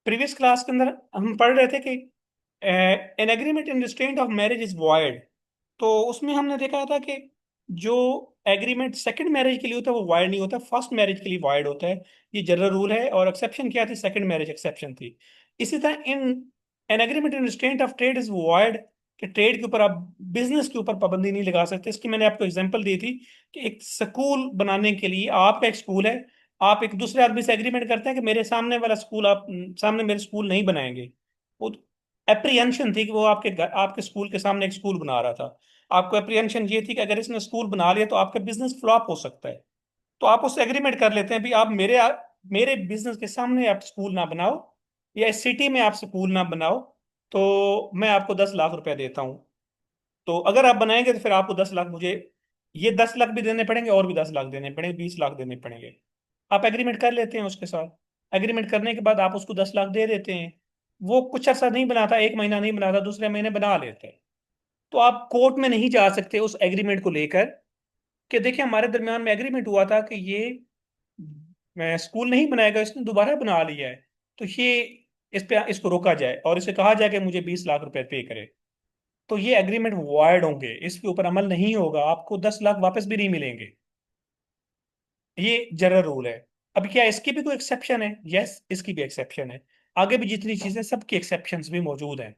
Previous class के अंदर हम पढ़ रहे थे कि an agreement in restraint of marriage is void. तो उसमें हमने देखा था कि जो एग्रीमेंट सेकंड मैरिज के लिए होता है वो वाइड नहीं होता, फर्स्ट मैरिज के लिए वाइड होता है। ये जनरल रूल है, और एक्सेप्शन क्या थी? सेकंड मैरिज एक्सेप्शन थी। इसी तरह in an agreement in restraint of trade is wide, कि ट्रेड के ऊपर आप बिजनेस के ऊपर पाबंदी नहीं लगा सकते। इसकी मैंने आपको एग्जांपल दी थी कि एक स्कूल बनाने के लिए, आपका एक स्कूल है, आप एक दूसरे आदमी से एग्रीमेंट करते हैं कि मेरे सामने वाला स्कूल, आप सामने मेरे स्कूल नहीं बनाएंगे। वो एप्रीहेंशन थी कि वो आपके घर, आपके स्कूल के सामने एक स्कूल बना रहा था। आपको एप्रीहेंशन ये थी कि अगर इसने स्कूल बना लिया तो आपका बिजनेस फ्लॉप हो सकता है। तो आप उससे एग्रीमेंट कर लेते हैं भी आप मेरे बिजनेस के सामने आप स्कूल ना बनाओ, या इस सिटी में आप स्कूल ना बनाओ, तो मैं आपको 10 लाख रुपए देता हूँ। तो अगर आप बनाएंगे तो फिर आपको 10 लाख, मुझे ये 10 लाख भी देने पड़ेंगे और भी 10 लाख देने पड़ेंगे, 20 लाख देने पड़ेंगे। आप एग्रीमेंट कर लेते हैं उसके साथ। एग्रीमेंट करने के बाद आप उसको 10 लाख दे देते हैं। वो कुछ अर्सा नहीं बनाता, एक महीना नहीं बनाता, दूसरे महीने बना लेते हैं। तो आप कोर्ट में नहीं जा सकते उस एग्रीमेंट को लेकर कि देखिए हमारे दरमियान में एग्रीमेंट हुआ था कि ये मैं स्कूल नहीं बनाएगा, इसने दोबारा बना लिया है, तो ये इस पे इसको रोका जाए और इसे कहा जाए कि मुझे 20 लाख रुपए पे करे। तो ये एग्रीमेंट वॉइड होंगे, इसके ऊपर अमल नहीं होगा, आपको 10 लाख वापस भी नहीं मिलेंगे। ये जनरल रूल है। अब क्या इसकी भी कोई एक्सेप्शन है? यस, इसकी भी एक्सेप्शन है। आगे भी जितनी चीजें, सबकी एक्सेप्शंस भी मौजूद हैं।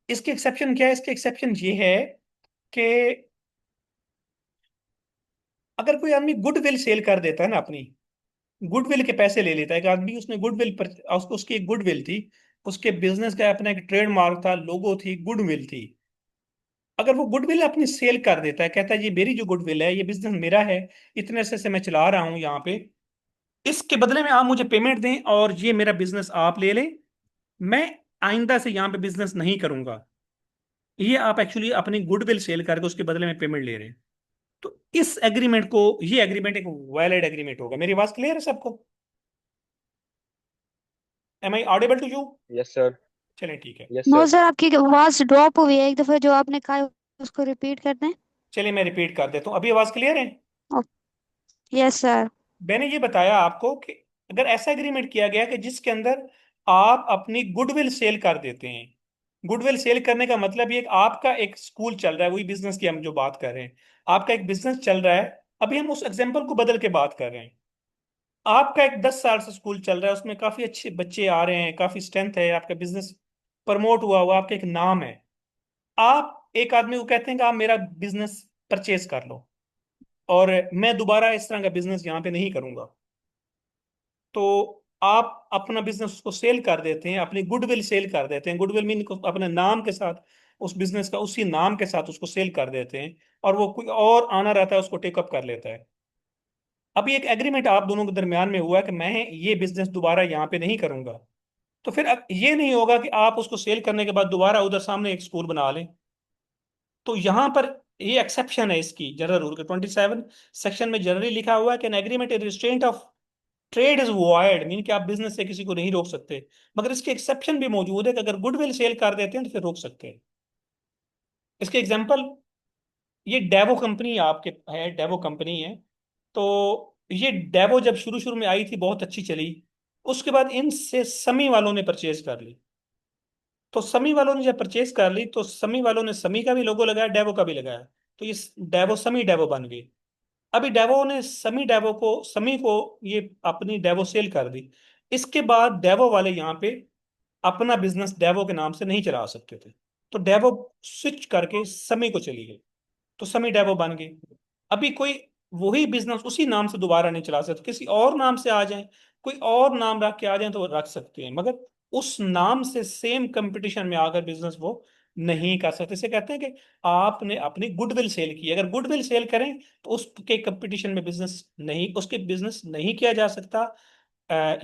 इसकी एक्सेप्शन क्या है? इसकी एक्सेप्शन ये है कि अगर कोई आदमी गुडविल सेल कर देता है ना अपनी, गुडविल के पैसे ले लेता है एक आदमी, उसने गुडविल पर, उसकी एक गुडविल थी, उसके बिजनेस का अपना एक ट्रेडमार्क था, लोगो थी, गुडविल थी। अगर वो गुडविल अपनी सेल कर देता है, कहता है ये मेरी जो गुडविल है, ये बिजनेस मेरा है, इतने से मैं चला रहा हूं यहाँ पे, इसके बदले में आप मुझे पेमेंट दें और ये मेरा बिजनेस आप ले लें, मैं आइंदा से यहाँ पे बिजनेस नहीं करूंगा। ये आप एक्चुअली अपनी गुडविल सेल करके उसके बदले में पेमेंट ले रहे हैं। तो इस एग्रीमेंट को, ये एग्रीमेंट एक वैलिड एग्रीमेंट होगा। मेरी बात क्लियर है सबको? Am I audible to you? Yes sir. चलें, ठीक है। Yes no sir. सर, आपकी आवाज ड्रॉप हुई है एक दफे, जो आपने कहा है उसको रिपीट कर दें। चलिए मैं रिपीट कर देता हूँ, अभी आवाज क्लियर है? Yes sir. मैंने ये बताया आपको कि अगर ऐसा एग्रीमेंट किया गया कि जिसके अंदर आप अपनी गुडविल सेल कर देते हैं। गुडविल सेल करने का मतलब ये कि आपका एक स्कूल चल रहा है, वही बिजनेस की हम जो बात कर रहे हैं, आपका एक बिजनेस चल रहा है। अभी हम उस एग्जांपल को बदल के बात कर रहे हैं। आपका एक 10 साल से स्कूल चल रहा है, उसमें काफी अच्छे बच्चे आ रहे हैं, काफी स्ट्रेंथ है, आपका बिजनेस प्रमोट हुआ हुआ, आपका एक नाम है। आप एक आदमी को कहते हैं कि आप मेरा बिजनेस परचेज कर लो, और मैं दोबारा इस तरह का बिजनेस यहाँ पे नहीं करूंगा। तो आप अपना बिजनेस उसको सेल कर देते हैं, अपनी गुडविल सेल कर देते हैं। गुडविल मीन अपने नाम के साथ, उस बिजनेस का उसी नाम के साथ उसको सेल कर देते हैं, और वो कोई और आना रहता है उसको टेकअप कर लेता है। अभी एक एग्रीमेंट आप दोनों के दरमियान में हुआ है कि मैं ये बिजनेस दोबारा यहाँ पे नहीं करूंगा। तो फिर अब ये नहीं होगा कि आप उसको सेल करने के बाद दोबारा उधर सामने एक स्कूल बना लें। तो यहाँ पर ये एक्सेप्शन है इसकी, जनरल रूल के 27 सेक्शन में जनरली लिखा हुआ है कि an agreement in restraint of trade is void, mean कि आप बिजनेस से किसी को नहीं रोक सकते। मगर इसकी एक्सेप्शन भी मौजूद है कि अगर गुडविल सेल कर देते हैं तो फिर रोक सकते हैं। इसके एग्जांपल, ये डेवो कंपनी आपके है, डेवो कंपनी है। तो ये डेवो जब शुरू शुरू में आई थी बहुत अच्छी चली, उसके बाद इनसे समी वालों ने परचेज कर ली। तो समी वालों ने जब परचेज कर ली तो समी वालों ने समी का भी लोगो लगाया, डेवो का भी लगाया। तो ये डेवो समी डेवो बन गई। अभी डेवो ने समी डेवो को, समी को ये अपनी डेवो सेल कर दी। इसके बाद डेवो वाले यहाँ पे अपना बिजनेस डेवो के नाम से नहीं चला सकते थे। तो डेवो स्विच करके समी को चली गई, तो समी डेवो बन गई। अभी कोई वही बिजनेस उसी नाम से दोबारा नहीं चला सकते, किसी और नाम से आ जाए, कोई और नाम रख के आ जाए तो वो रख सकते हैं, मगर उस नाम से सेम कंपटीशन में आकर बिजनेस वो नहीं कर सकते। इसे कहते हैं कि आपने अपनी गुडविल सेल की, अगर गुडविल सेल करें तो उसके कंपटीशन में बिजनेस नहीं, उसके बिजनेस नहीं किया जा सकता।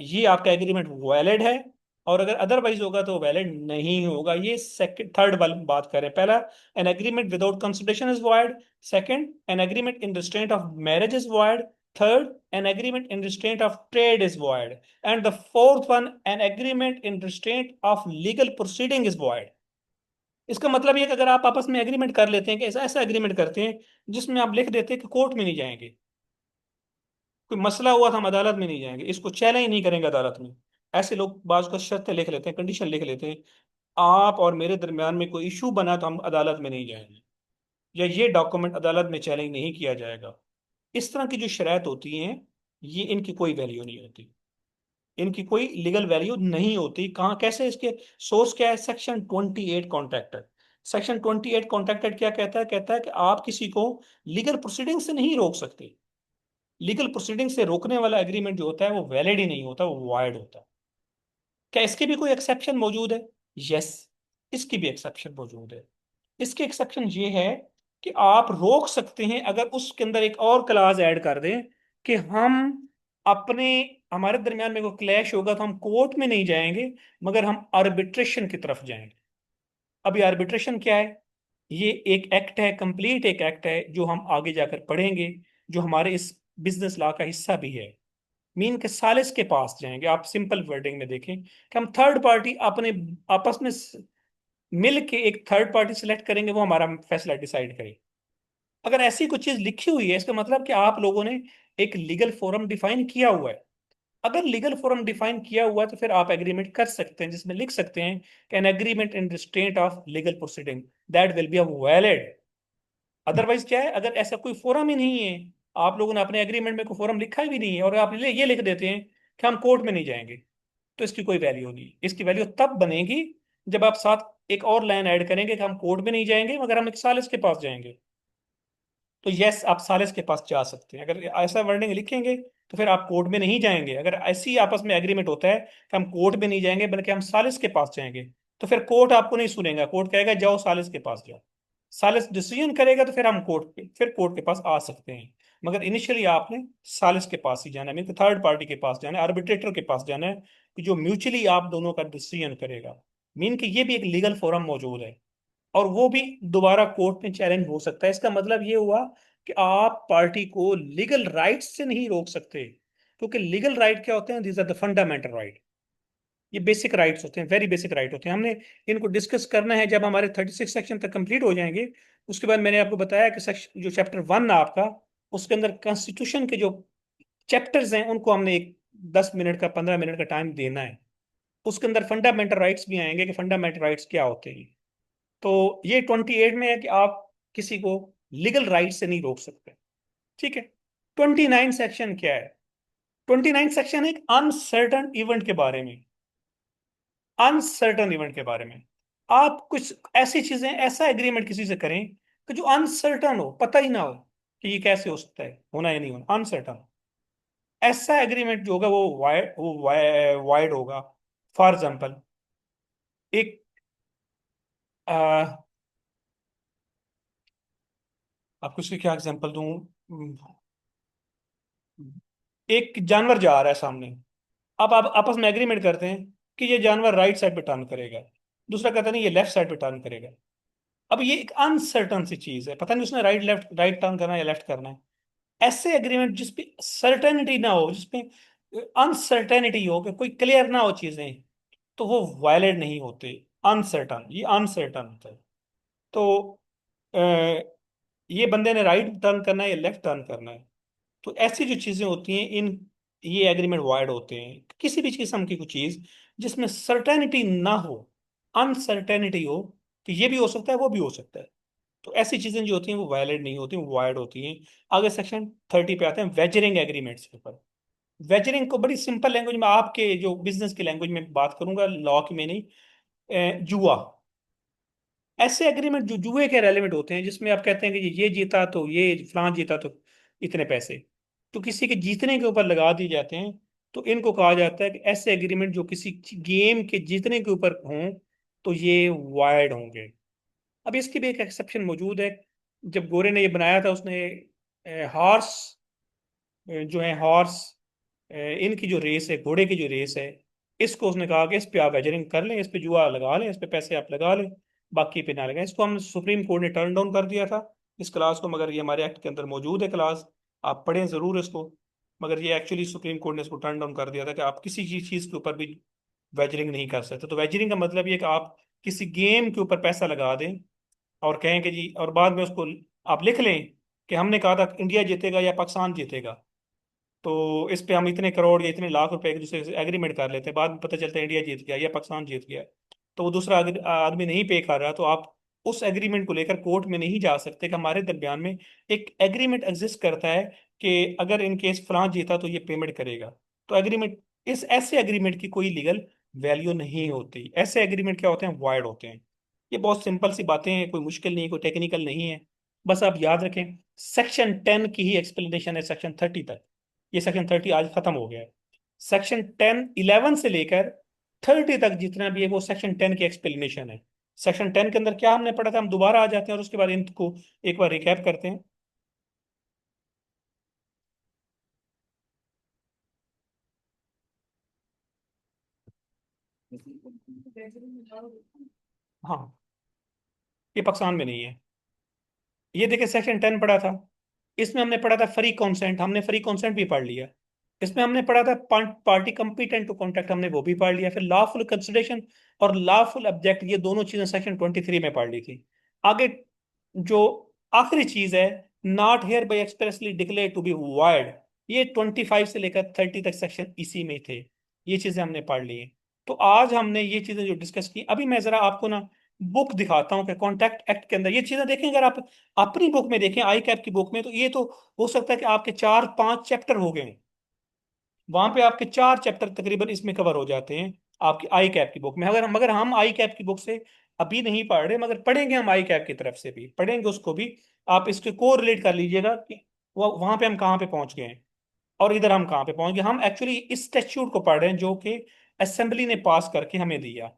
ये आपका एग्रीमेंट वैलिड है, और अगर अदरवाइज होगा तो वैलिड नहीं होगा। ये सेकंड थर्ड वाली बात करें, पहला an agreement without consideration is void, second an agreement in restraint of marriage is void, third an agreement in restraint of trade is void, and the fourth one an agreement in restraint of legal proceeding is void. इसका मतलब ये कि अगर आप आपस में agreement कर लेते हैं कि ऐसा ऐसा एग्रीमेंट करते हैं जिसमें आप लिख देते हैं कि कोर्ट में नहीं जाएंगे, कोई मसला हुआ था हम अदालत में नहीं जाएंगे, इसको चैलेंज नहीं करेंगे अदालत में, ऐसे लोग बाज का शर्तें लिख लेते हैं, कंडीशन लिख लेते हैं, आप और मेरे दरमियान में कोई इशू बना तो हम अदालत में नहीं जाएंगे, या ये डॉक्यूमेंट अदालत में चैलेंज नहीं किया जाएगा। इस तरह की जो शराइत होती हैं, ये इनकी कोई वैल्यू नहीं होती, इनकी कोई लीगल वैल्यू नहीं होती। कहाँ कैसे, इसके सोर्स क्या है? Section 28 contract. सेक्शन 28 कॉन्ट्रैक्ट क्या कहता है? कहता है कि आप किसी को लीगल प्रोसीडिंग से नहीं रोक सकते। लीगल प्रोसीडिंग से रोकने वाला एग्रीमेंट जो होता है वो वैलिड ही नहीं होता, वो वाइड होता है। क्या इसके भी कोई एक्सेप्शन मौजूद है? यस, इसकी भी एक्सेप्शन मौजूद है। इसके एक्सेप्शन ये है कि आप रोक सकते हैं अगर उसके अंदर एक और क्लाज ऐड कर दें कि हम अपने हमारे दरमियान में कोई क्लैश होगा तो हम कोर्ट में नहीं जाएंगे, मगर हम आर्बिट्रेशन की तरफ जाएंगे। अभी आर्बिट्रेशन क्या है? ये एक एक्ट है, कंप्लीट एक एक्ट है जो हम आगे जाकर पढ़ेंगे, जो हमारे इस बिजनेस लॉ का हिस्सा भी है। मीन के सालिस के पास जाएंगे। आप सिंपल वर्डिंग में देखें कि हम थर्ड पार्टी अपने आपस में मिल के एक थर्ड पार्टी सिलेक्ट करेंगे, वो हमारा फैसला डिसाइड करे। अगर ऐसी कुछ चीज लिखी हुई है, इसका मतलब कि आप लोगों ने एक लीगल फोरम डिफाइन किया हुआ है। अगर लीगल फोरम डिफाइन किया हुआ है तो फिर आप एग्रीमेंट कर सकते हैं, जिसमें लिख सकते हैं कि an agreement in restraint of legal proceeding that will be valid. Otherwise क्या है, अगर ऐसा कोई फोरम ही नहीं है, आप लोगों ने अपने एग्रीमेंट में कोई फोरम लिखा भी नहीं है, और आप ये लिख देते हैं कि हम कोर्ट में नहीं जाएंगे, तो इसकी कोई वैल्यू नहीं। इसकी वैल्यू तब बनेगी जब आप साथ एक और लाइन ऐड करेंगे कि हम कोर्ट में नहीं जाएंगे मगर हम एक सालिस के पास जाएंगे। तो यस, आप सालिस के पास जा सकते हैं। अगर ऐसा वर्डिंग लिखेंगे तो फिर आप कोर्ट में नहीं जाएंगे। अगर ऐसी आपस में एग्रीमेंट होता है कि हम कोर्ट में नहीं जाएंगे बल्कि हम सालिस के पास जाएंगे, तो फिर कोर्ट आपको नहीं सुनेगा, कोर्ट कहेगा जाओ सालिस के पास जाओ। सालिस डिसीजन करेगा तो फिर हम कोर्ट के पास आ सकते हैं। मगर इनिशियली आपने सालिस के पास ही जाना है, मीन थर्ड पार्टी के पास जाना है, आर्बिट्रेटर के पास जाना है, कि जो म्यूचुअली आप दोनों का डिसीजन करेगा। मीन कि ये भी एक लीगल फोरम मौजूद है, और वो भी दोबारा कोर्ट में चैलेंज हो सकता है। इसका मतलब ये हुआ कि आप पार्टी को लीगल राइट्स से नहीं रोक सकते, क्योंकि लीगल राइट क्या होते हैं? These are the fundamental right. ये बेसिक राइट्स होते हैं, वेरी बेसिक राइट होते हैं। हमने इनको डिस्कस करना है जब हमारे 36 सेक्शन तक कंप्लीट हो जाएंगे। उसके बाद मैंने आपको बताया कि सेक्शन जो चैप्टर 1 है आपका, उसके अंदर कॉन्स्टिट्यूशन के जो चैप्टर्स हैं उनको हमने एक 10 मिनट का 15 मिनट का टाइम देना है। उसके अंदर फंडामेंटल राइट्स भी आएंगे कि फंडामेंटल राइट्स क्या होते हैं। तो ये 28 में है कि आप किसी को लीगल राइट से नहीं रोक सकते। ठीक है। 29 सेक्शन क्या है? 29 सेक्शन एक अनसर्टन इवेंट के बारे में, अनसर्टन इवेंट के बारे में। आप कुछ ऐसी चीजें, ऐसा एग्रीमेंट किसी से करें कि जो अनसर्टन हो, पता ही ना हो कि ये कैसे हो सकता है, होना या नहीं होना, अनसर्टन। ऐसा एग्रीमेंट जो होगा वो वाइड होगा। फॉर एग्जाम्पल, एक आ, आपको इसकी क्या एग्जांपल दूं? एक जानवर जा रहा है सामने। अब आप आपस में एग्रीमेंट करते हैं कि ये जानवर राइट साइड पे टर्न करेगा, दूसरा कहता नहीं ये लेफ्ट साइड पे टर्न करेगा। अब ये एक अनसर्टन सी चीज है, पता नहीं उसने राइट टर्न करना है या लेफ्ट करना है। ऐसे एग्रीमेंट जिसपे सर्टेनिटी ना हो, जिसपे अनसर्टेनिटी हो, कि कोई क्लियर ना हो चीजें, तो वो वायलेट नहीं होते। अनसर्टन, ये अनसर्टन होता है। तो अ, ये बंदे ने राइट टर्न करना है या लेफ्ट टर्न करना है, तो ऐसी जो चीजें होती हैं इन ये एग्रीमेंट वाइड होते हैं। किसी भी किस्म की कोई चीज जिसमें सर्टेनिटी ना हो, अनसर्टेनिटी हो, तो ये भी हो सकता है वो भी हो सकता है, तो ऐसी चीजें जो होती हैं वो वायलेट नहीं होती, वो वाइड होती हैं। आगे सेक्शन 30 पे आते हैं वेजरिंग एग्रीमेंट्स के ऊपर। वेजरिंग को बड़ी सिंपल लैंग्वेज में, आपके जो बिजनेस की लैंग्वेज में बात करूंगा, लॉ की में नहीं, जुआ। ऐसे एग्रीमेंट जो जुए के रेलेवेंट होते हैं, जिसमें आप कहते हैं कि ये जीता तो ये, फलां जीता तो इतने पैसे, तो किसी के जीतने के ऊपर लगा दिए जाते हैं, तो इनको कहा जाता है कि ऐसे एग्रीमेंट जो किसी गेम के जीतने के ऊपर हों, तो ये वायर्ड होंगे। अब इसकी भी एक एक्सेप्शन मौजूद है। जब गोरे ने ये बनाया था, उसने हॉर्स, जो है हॉर्स, इनकी जो रेस है, घोड़े की जो रेस है, इसको उसने कहा कि इस पे आप वेजरिंग कर लें, इस पे जुआ लगा लें, इस पे पैसे आप लगा लें, बाकी पे ना लगाएं। इसको हम सुप्रीम कोर्ट ने टर्न डाउन कर दिया था, इस क्लास को। मगर ये हमारे एक्ट के अंदर मौजूद है क्लास, आप पढ़ें जरूर इसको। मगर ये एक्चुअली सुप्रीम कोर्ट ने इसको टर्न डाउन कर दिया था कि आप किसी चीज के ऊपर भी वेजरिंग नहीं कर सकते। तो वेजरिंग का मतलब ये है कि आप किसी गेम के ऊपर पैसा लगा दें और कहें कि जी, और बाद में उसको आप लिख लें कि हमने कहा था इंडिया जीतेगा या पाकिस्तान जीतेगा, तो इस पे हम इतने करोड़ या इतने लाख रुपए एक दूसरे से एग्रीमेंट कर लेते हैं, बाद में पता चलता है इंडिया जीत गया या पाकिस्तान जीत गया, तो वो दूसरा आदमी नहीं पे कर रहा, तो आप उस एग्रीमेंट को लेकर कोर्ट में नहीं जा सकते कि हमारे दरमियान में एक एग्रीमेंट एग्जिस्ट करता है कि अगर इन केस फलां जीता तो ये पेमेंट करेगा। तो एग्रीमेंट, इस ऐसे एग्रीमेंट की कोई लीगल वैल्यू नहीं होती। ऐसे एग्रीमेंट क्या होते हैं, वाइड होते हैं। ये बहुत सिंपल सी बातें हैं, कोई मुश्किल नहीं, कोई टेक्निकल नहीं है। बस आप याद रखें, सेक्शन 10 की ही एक्सप्लेनेशन है सेक्शन 30 तक। ये सेक्शन 30 आज खत्म हो गया है। सेक्शन 10 11 से लेकर 30 तक जितना भी है वो सेक्शन 10 की एक्सप्लेनेशन है। सेक्शन 10 के अंदर क्या हमने पढ़ा था, हम दोबारा आ जाते हैं और उसके बाद इनको एक बार रिकैप करते हैं। हाँ, ये पाकिस्तान में नहीं है। ये देखिए सेक्शन 10 पढ़ा था, इसमें हमने पढ़ा था फ्री कॉन्सेंट, हमने फ्री कॉन्सेंट भी पढ़ लिया। इसमें हमने पढ़ा था पार्टी कंपिटेंट टू कॉन्ट्रैक्ट, हमने वो भी पढ़ लिया। फिर लॉफुल कंसिडरेशन और लॉफुल ऑब्जेक्ट, ये दोनों चीजें सेक्शन 23 में पढ़ ली थी। आगे जो आखिरी चीज है, not hereby expressly declare to be void, ये 25 से लेकर 30 तक सेक्शन इसी में थे। ये चीजें हमने पढ़ ली हैं। तो आज हमने ये चीजें जो डिस्कस की, अभी मैं जरा आपको ना बुक दिखाता हूँ कि कॉन्ट्रैक्ट एक्ट के अंदर ये चीजें देखें। अगर आप अपनी बुक में देखें, आई कैप की बुक में, तो ये तो हो सकता है कि आपके 4 5 चैप्टर हो गए। वहां पे आपके 4 चैप्टर तकरीबन इसमें कवर हो जाते हैं आपकी आई कैप की बुक में। अगर मगर हम आई कैप की बुक से अभी नहीं पढ़ रहे, मगर पढ़ेंगे, हम आई कैप की तरफ से भी पढ़ेंगे उसको भी। आप इसके को रिलेट कर लीजिएगा कि वो वहां पे हम कहाँ पे पहुंच गए हैं और इधर हम कहाँ पे पहुंच गए। हम एक्चुअली इस स्टैट्यूट को पढ़ रहे हैं जो कि असेंबली ने पास करके हमें दिया।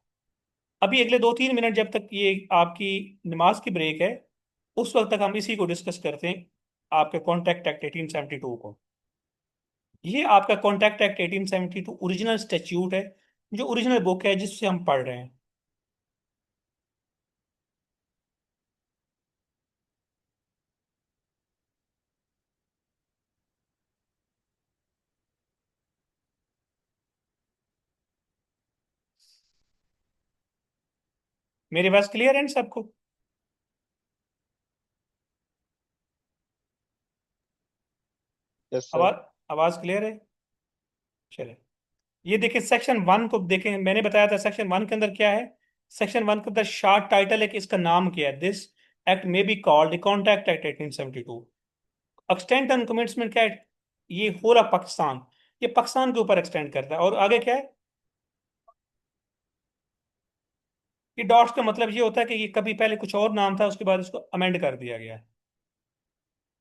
अभी अगले 2 3 मिनट जब तक ये आपकी नमाज की ब्रेक है, उस वक्त तक हम इसी को डिस्कस करते हैं, आपके कॉन्ट्रैक्ट एक्ट 1872 को। ये आपका कॉन्ट्रैक्ट एक्ट 1872 ओरिजिनल स्टैट्यूट है, जो ओरिजिनल बुक है जिससे हम पढ़ रहे हैं। मेरी बात क्लियर है इन सबको? Yes sir. आवाज आवाज क्लियर है? चले, ये देखिए सेक्शन 1 को देखें। मैंने बताया था सेक्शन 1 के अंदर क्या है। सेक्शन 1 के अंदर शार्ट टाइटल है कि इसका नाम क्या है, this act may be called contract act 1872। Extend and commitment क्या है, ये होल ऑफ पाकिस्तान, ये पाकिस्तान के ऊपर एक्सटेंड करता है। और आगे क्या है, ये डॉट्स का मतलब ये होता है कि ये कभी पहले कुछ और नाम था, उसके बाद इसको अमेंड कर दिया गया है।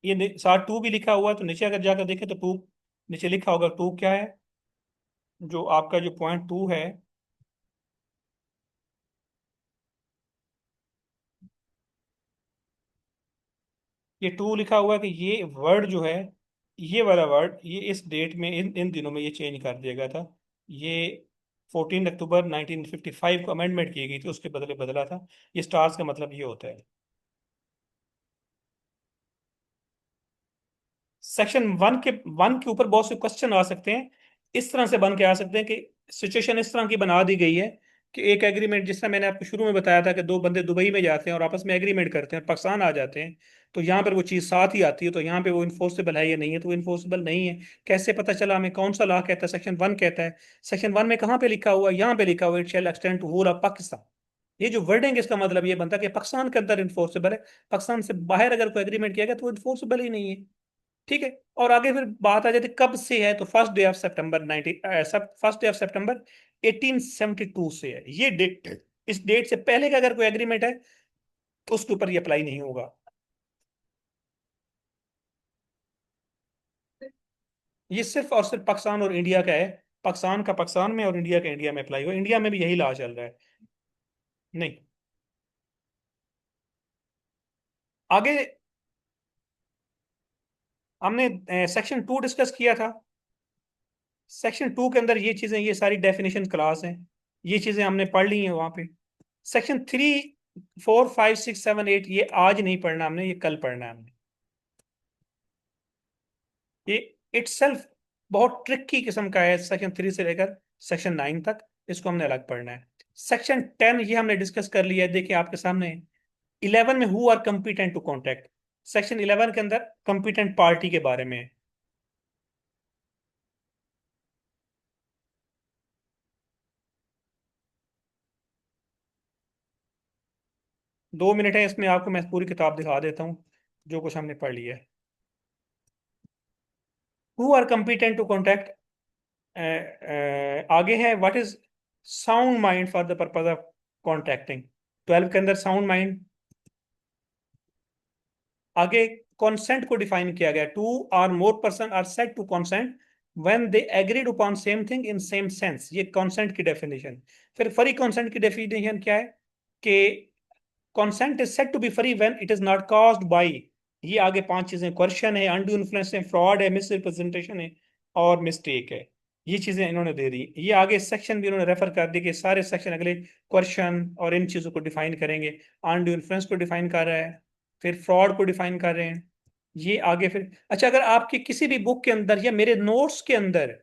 ये साथ टू भी लिखा हुआ है, तो नीचे अगर जाकर देखें तो टू नीचे लिखा होगा। टू क्या है, जो आपका जो पॉइंट 2 है, ये टू लिखा हुआ है कि ये वर्ड जो है, ये वाला वर्ड, ये इस डेट में इन इन दिनों में ये चेंज कर दिया गया था। ये 14 अक्टूबर 1955 को अमेंडमेंट की गई थी, उसके बदले बदला था। ये स्टार्स का मतलब ये होता है। सेक्शन 1 के ऊपर बहुत से क्वेश्चन आ सकते हैं। इस तरह से बन के आ सकते हैं कि सिचुएशन इस तरह की बना दी गई है कि एक एग्रीमेंट, जिस तरह मैंने आपको शुरू में बताया था कि दो बंदे दुबई में जाते हैं और आपस में एग्रीमेंट करते हैं और पाकिस्तान आ जाते हैं, तो यहाँ पर वो चीज़ साथ ही आती है, तो यहाँ पे वो इन्फोर्सेबल है या नहीं है, तो वो इन्फोर्सेबल नहीं है। कैसे पता चला हमें, कौन सा लॉ कहता है? सेक्शन 1 कहता है। सेक्शन 1 में कहाँ पे लिखा हुआ है? यहाँ पे लिखा हुआ है, it shall extend to whole of Pakistan. ये जो वर्डिंग, इसका मतलब ये बनता है कि पाकिस्तान के अंदर इन्फोर्सेबल है, पाकिस्तान से बाहर अगर कोई एग्रीमेंट किया गया तो वो इन्फोर्सेबल ही नहीं है। ठीक है। और आगे फिर बात आ जाती है कब से है, तो फर्स्ट डे ऑफ सितंबर 1872 से है ये डेट। इस डेट से पहले का अगर कोई एग्रीमेंट है तो उसके ऊपर ये अप्लाई नहीं होगा। ये सिर्फ और सिर्फ पाकिस्तान और इंडिया का है। पाकिस्तान का पाकिस्तान में और इंडिया का इंडिया में अप्लाई हो। इंडिया में भी यही लॉ चल रहा है। नहीं, आगे हमने सेक्शन 2 डिस्कस किया था। सेक्शन 2 के अंदर ये चीजें, ये सारी डेफिनेशन क्लास हैं, ये चीजें हमने पढ़ ली हैं वहां पे। सेक्शन 3 4 5 6 7 8 ये आज नहीं पढ़ना हमने, ये कल पढ़ना है हमने। ये इटसेल्फ बहुत ट्रिकी किस्म का है, सेक्शन 3 से लेकर सेक्शन 9 तक, इसको हमने अलग पढ़ना है। सेक्शन 10 ये हमने डिस्कस कर लिया है, देखिए आपके सामने। 11 में who are competent to contract, section 11 के अंदर कंपिटेंट पार्टी के बारे में है। 2 मिनट है, इसमें आपको मैं पूरी किताब दिखा देता हूँ जो कुछ हमने पढ़ लिया है। Who are competent to contract, आगे है what is sound mind for the purpose of contracting. 12 के अंदर साउंड माइंड। आगे कॉन्सेंट को डिफाइन किया गया, two or more person are said to consent when they agreed upon same thing in same sense, ये consent की definition. फिर free consent की डेफिनेशन क्या है कि consent is said to be free when it is not caused by, ये आगे 5 चीजें, क्वेश्चन है, अनडू इन्फ्लुएंस है, फ्रॉड है, मिस रिप्रेजेंटेशन है और मिस्टेक है। ये चीजें इन्होंने दे दी। ये आगे सेक्शन भी इन्होंने रेफर कर दी कि सारे सेक्शन अगले क्वेश्चन और इन चीजों को डिफाइन करेंगे। अनडू इन्फ्लुएंस को डिफाइन कर रहा है, फिर फ्रॉड को डिफाइन कर रहे हैं। ये आगे फिर अच्छा, अगर आपकी किसी भी बुक के अंदर या मेरे नोट्स के अंदर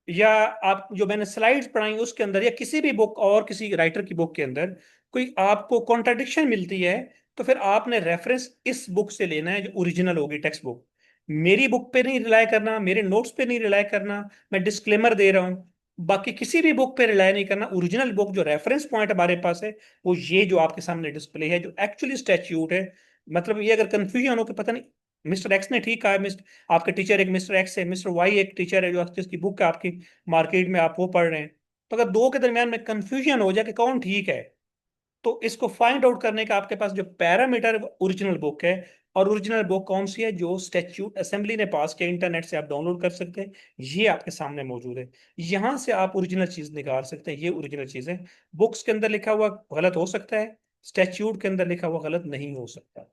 या आप जो मैंने स्लाइड्स पढ़ाई उसके अंदर या किसी भी बुक और किसी राइटर की बुक के अंदर कोई आपको कॉन्ट्राडिक्शन मिलती है, तो फिर आपने रेफरेंस इस बुक से लेना है जो ओरिजिनल होगी, टेक्स्ट बुक। मेरी बुक पे नहीं रिलाय करना, मेरे नोट्स पे नहीं रिलाय करना, मैं डिस्क्लेमर दे रहा हूं। बाकी किसी भी बुक पे रिलाय नहीं करना, ओरिजिनल बुक जो रेफरेंस पॉइंट हमारे पास है वो ये जो आपके सामने डिस्प्ले है, जो एक्चुअली स्टैच्यूट है। मतलब ये अगर कंफ्यूजन हो कि पता नहीं मिस्टर एक्स ने ठीक कहा है, मिस्टर आपके टीचर एक मिस्टर एक्स है, मिस्टर वाई एक टीचर है जो जिसकी बुक है आपकी मार्केट में, आप वो पढ़ रहे हैं, तो अगर दो के दरमियान में कंफ्यूजन हो जाए कि कौन ठीक है, तो इसको फाइंड आउट करने का आपके पास जो पैरामीटर ओरिजिनल बुक है, और ओरिजिनल बुक कौन सी है जो स्टैच्यूट असेंबली ने पास किया, इंटरनेट से आप डाउनलोड कर सकते हैं, ये आपके सामने मौजूद है। यहां से आप ओरिजिनल चीज निकाल सकते हैं, ये ओरिजिनल चीज है। बुक्स के अंदर लिखा हुआ गलत हो सकता है, स्टैच्यूट के अंदर लिखा हुआ गलत नहीं हो सकता।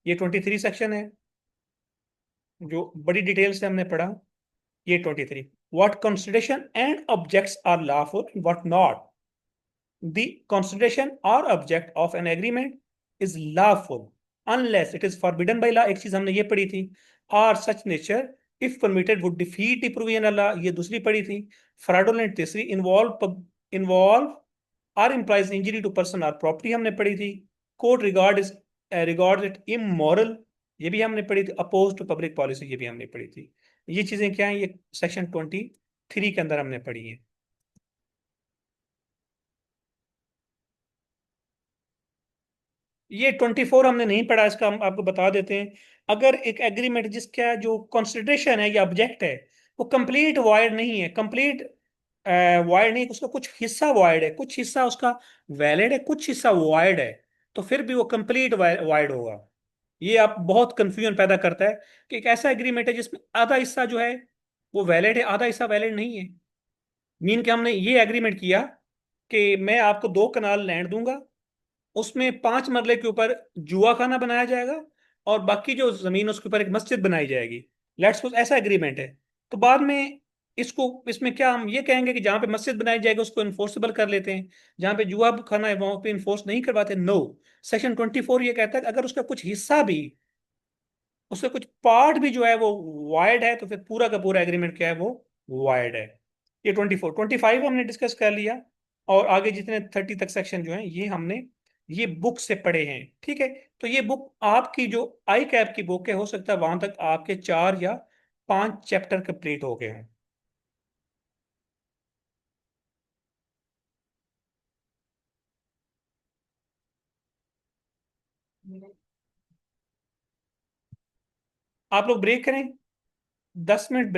ये 23 सेक्शन है जो बड़ी डिटेल से हमने पढ़ा। ये 23, what consideration and objects are lawful, what not. The consideration or object of an agreement is lawful unless it is forbidden by law, एक चीज हमने ये पढ़ी थी। और such nature if permitted would defeat the provision of law, ये दूसरी पढ़ी थी। fraudulent तीसरी, involve or implies injury to person or property हमने पढ़ी थी। court regards it immoral, ये भी हमने पढ़ी थी। opposed to public policy, ये भी हमने पढ़ी थी। ये चीजें क्या है, ये सेक्शन 23 के अंदर हमने पढ़ी है। ये 24 हमने नहीं पढ़ा, इसका हम आपको बता देते हैं। अगर एक एग्रीमेंट जिसका जो कंसिडरेशन है या ऑब्जेक्ट है वो कंप्लीट वॉइड नहीं है, कंप्लीट वॉइड नहीं, उसका कुछ हिस्सा वॉइड है, कुछ हिस्सा उसका वैलिड है, कुछ हिस्सा वॉइड है, तो फिर भी वो कंप्लीट वॉइड होगा। ये आप बहुत कंफ्यूजन पैदा करता है कि एक ऐसा एग्रीमेंट है जिसमें आधा हिस्सा जो है वो वैलिड है, आधा हिस्सा वैलिड नहीं है। मीन के हमने ये एग्रीमेंट किया कि मैं आपको 2 कनाल लैंड दूंगा, उसमें 5 मरले के ऊपर जुआ खाना बनाया जाएगा और बाकी जो जमीन उसके ऊपर एक मस्जिद बनाई जाएगी। लेट्स सपोज ऐसा एग्रीमेंट है। तो बाद में इसको इसमें क्या हम ये कहेंगे कि जहां पे मस्जिद बनाई जाएगी उसको इन्फोर्सेबल कर लेते हैं, जहां पे जुआ खाना है वहां पे इन्फोर्स नहीं करवाते? नो। सेक्शन 24 ये कहता है कि अगर उसका कुछ हिस्सा भी, उसका कुछ पार्ट भी जो है वो वाइड है, तो फिर पूरा का पूरा एग्रीमेंट क्या है, वो वाइड है। ये 24 25 हमने डिस्कस कर लिया। और आगे जितने 30 तक सेक्शन जो है ये हमने ये बुक से पढ़े हैं, ठीक है। तो ये बुक आपकी जो आई कैप की बुक है, हो सकता है वहां तक आपके 4 या 5 चैप्टर कंप्लीट हो गए हैं। आप लोग ब्रेक करें, 10 मिनट